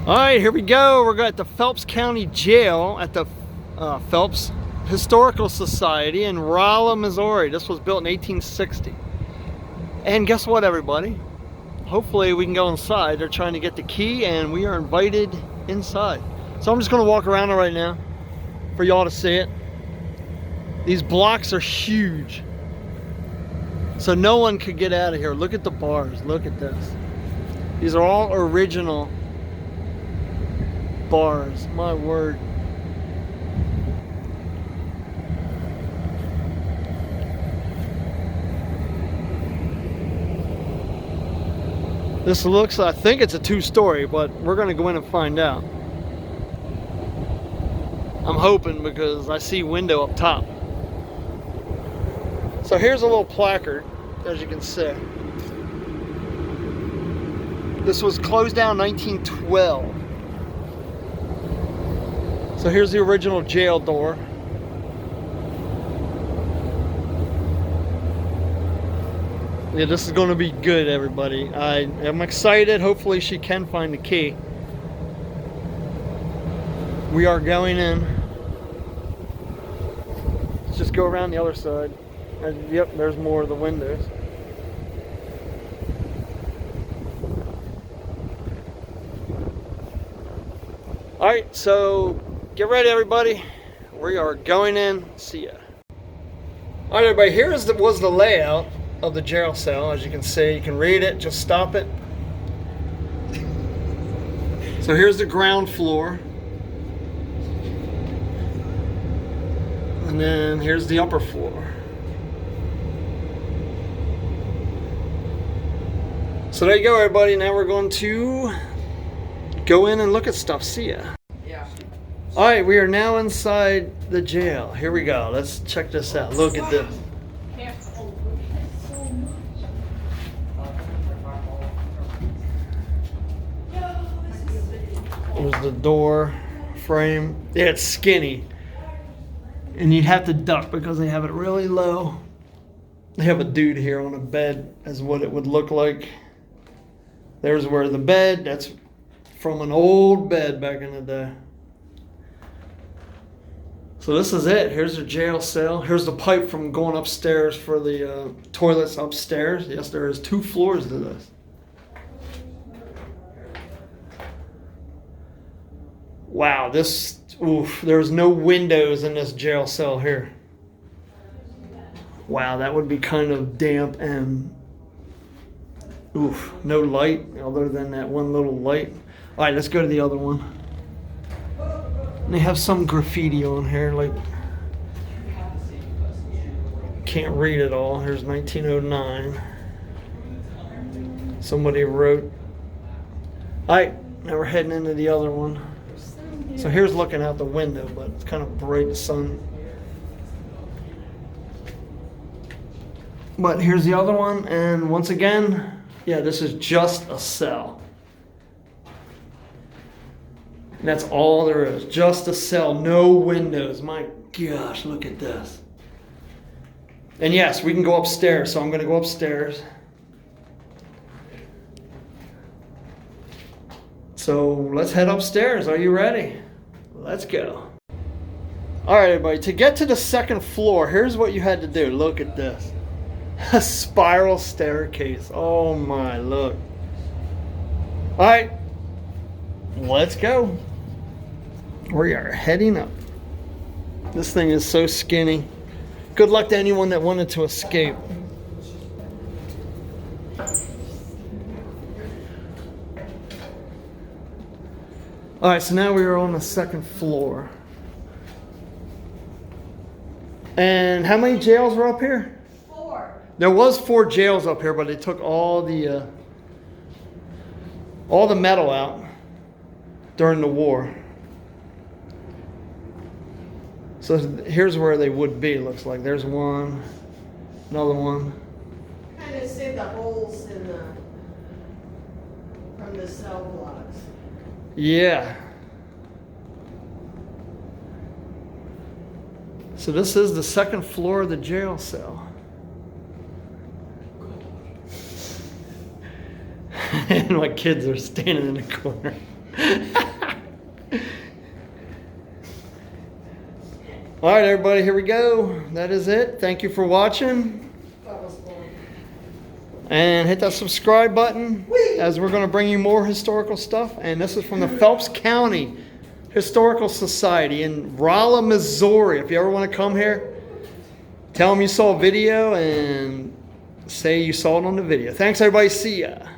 All right, here we go. We're at the Phelps County Jail at the Phelps Historical Society in Rolla, Missouri. This was built in 1860. And guess what, everybody? Hopefully we can go inside. They're trying to get the key and we are invited inside. So I'm just gonna walk around it right now for y'all to see it. These blocks are huge. So no one could get out of here. Look at the bars, look at this. These are all original bars, my word. This looks, I think it's a two-story, but we're gonna go in and find out. I'm hoping because I see window up top. So here's a little placard, as you can see. This was closed down 1912. So here's the original jail door. Yeah, this is going to be good, everybody. I am excited. Hopefully she can find the key. We are going in. Let's just go around the other side. And yep, there's more of the windows. Alright, so get ready, everybody. We are going in. See ya. Alright, everybody, here was the layout of the jail cell. As you can see, you can read it, just stop it. So here's the ground floor. And then here's the upper floor. So there you go, everybody. Now we're going to go in and look at stuff. See ya. Yeah. All right, we are now inside the jail. Here we go. Let's check this out. Look at this. There's the door frame. Yeah, it's skinny. And you'd have to duck because they have it really low. They have a dude here on a bed as what it would look like. There's where the bed, that's from an old bed back in the day. So this is it. Here's the jail cell. Here's the pipe from going upstairs for the toilets upstairs. Yes, there is 2 floors to this. Wow, this, oof, there's no windows in this jail cell here. Wow, that would be kind of damp and oof, no light other than that one little light. All right, let's go to the other one. And they have some graffiti on here, like, can't read it all. Here's 1909. Somebody wrote. All right, now we're heading into the other one. So here's looking out the window, but it's kind of bright sun. But here's the other one, and once again, yeah, this is just a cell. And that's all there is, just a cell, no windows. My gosh, look at this. And yes, we can go upstairs, so I'm gonna go upstairs. So let's head upstairs. Are you ready? Let's go. All right, everybody, to get to the second floor, here's what you had to do. Look at this. A spiral staircase. Oh my, look. All right, let's go. We are heading up. This thing is so skinny. Good luck to anyone that wanted to escape. All right, so now we are on the second floor. And how many jails were up here? 4. There was 4 jails up here, but they took all the metal out during the war. So here's where they would be. Looks like there's one, another one. Kind of see the holes in from the cell blocks. Yeah. So this is the second floor of the jail cell. And my kids are standing in the corner. All right, everybody, here we go. That is it. Thank you for watching. That was fun. And hit that subscribe button as we're going to bring you more historical stuff. And this is from the Phelps County Historical Society in Rolla, Missouri. If you ever want to come here, tell them you saw a video and say you saw it on the video. Thanks, everybody. See ya.